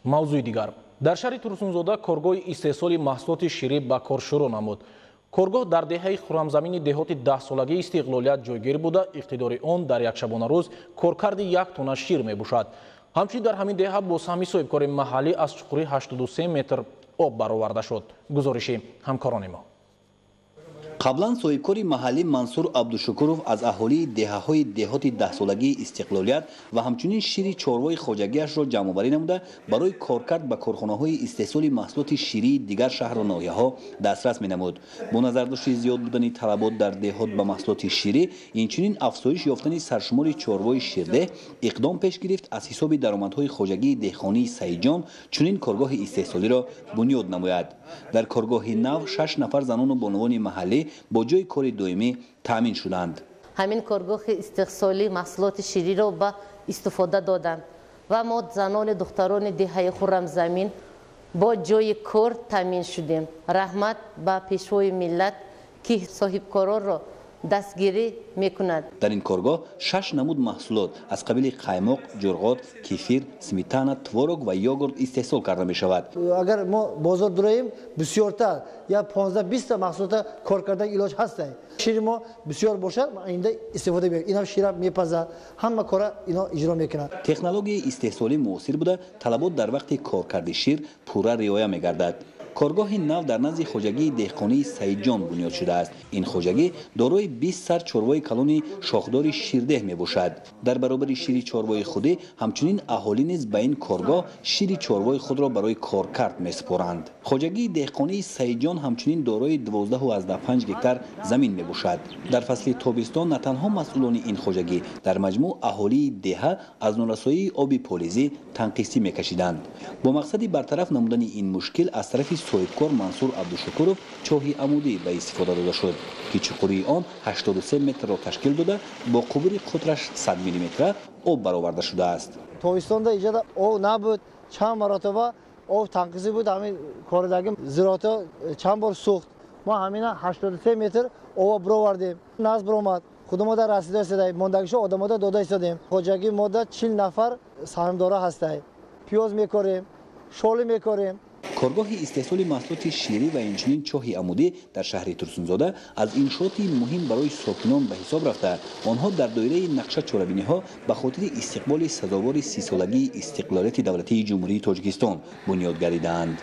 мавзӯи дигар дар шаҳри Турсунзода коргоҳи истеҳсоли маҳсулоти ширӣ ба кор шурӯъ намуд. коргоҳ дар деҳаи хуррамзамини деҳоти 10-солагии Истиқлолият ҷойгир буда, иқтидори он дар якшабонарӯз коркарди 1 тонна шир мебошад. ҳамчунин дар ҳамин деҳа бо саҳми соҳибкори маҳаллӣ аз чуқурии 83 метр об бароварда шуд. гузориши ҳамкорони мо. қаблан соҳибкори маҳаллӣ Мансур Абдушукуров аз аҳолии деҳаҳои деҳоти 10-солагии Истиқлолият ва ҳамчунин шири чорвои хоҷагиашро ҷамъоварӣ намуда, барои коркард ба корхонаҳои истеҳсоли маҳсулоти ширии дигар шаҳру ноҳияҳо дастрас менамуд. Бо назардошти зиёд будани талабот дар деҳот ба маҳсулоти ширӣ, инчунин афзоиш ёфтани саршумори чорвои ширдеҳ, иқдом пеш гирифт аз ҳисоби даромадҳои хоҷагии деҳқонии Саиҷон чунин коргоҳи истеҳсолиро бунёд намояд. Дар коргоҳи нав 6 нафар занону бонувони маҳаллӣ бо ҷои кори доимӣ таъмин шуданд. ҳамин коргоҳи истеҳсоли маҳсулоти шириро ба истифода доданд ва мо занони духтарони деҳаи Хуррамзамин бо ҷои кор таъмин шудем. раҳмат ба пешвои миллат ки соҳибкоронро дастгирӣ мекунад. дар ин коргоҳ 6 намуд маҳсулот аз қабили қаймоқ, ҷурғот, кефир, сметана, творог ва йогурт истеҳсол карда мешавад. агар мо бозор дуроем бисёртар я 15-20 маҳсулота кор кардаги илоҷ ҳастанд. шири мо бисёр бошад, инда истифода мебарем. Инам шира мепазад, ҳама кора ино иҷро мекунад. Технологияи истеҳсолӣ муосир буда, талабот дар вақти коркарди шир пурра риоя мегардад. коргоҳи нав дар назди хоҷагии деҳқонии Саиҷон бунёд шудааст. ин хоҷагӣ дорои 20 сар чорвои калони шохдори ширдеҳ мебошад. дар баробари шири чорвои худӣ ҳамчунин аҳолӣ низ ба ин коргоҳ шири чорвои худро барои коркард месупоранд. хоҷагии деҳқонии Саиҷон ҳамчунин дорои 12.5 гектар замин мебошад. дар фасли тобистон на танҳо масъулони ин хоҷагӣ, дар маҷмӯъ аҳолии деҳа аз норасоии оби полизӣ танқисӣ мекашиданд. бо мақсади бартараф намудани ин мушкил аз тарафи соҳибкор Мансур Абдушукуров чоҳи амудӣ ба истифода дода шуд, ки чуқурии он 83 метрро ташкил дода, бо қубури қутраш 100 мм об бароварда шудааст. тобистонда иҷода об набуд, чанд маротиба об танқисӣ буд, ҳамин коридagi зироатҳо чанд бор сӯхт. мо ҳамина 83 метр об бировардем. наз биромад. худмо дар расида истодем, мондагишо одамода дода истодем. хоҷагӣ мода 40 нафар саҳмдора ҳастанд. пиёз мекорем, шоли мекорем. коргоҳи истеҳсоли маҳсулоти ширӣ ва инчунин чоҳи амудӣ дар шаҳри Турсунзода аз иншооти муҳим барои сокинон ба ҳисоб рафта, онҳо дар доираи нақша чорабиниҳо ба хотири истиқболи сазовори 30-солагии истиқлолияти давлатии ҷумҳурии Тоҷикистон бунёд гардидаанд.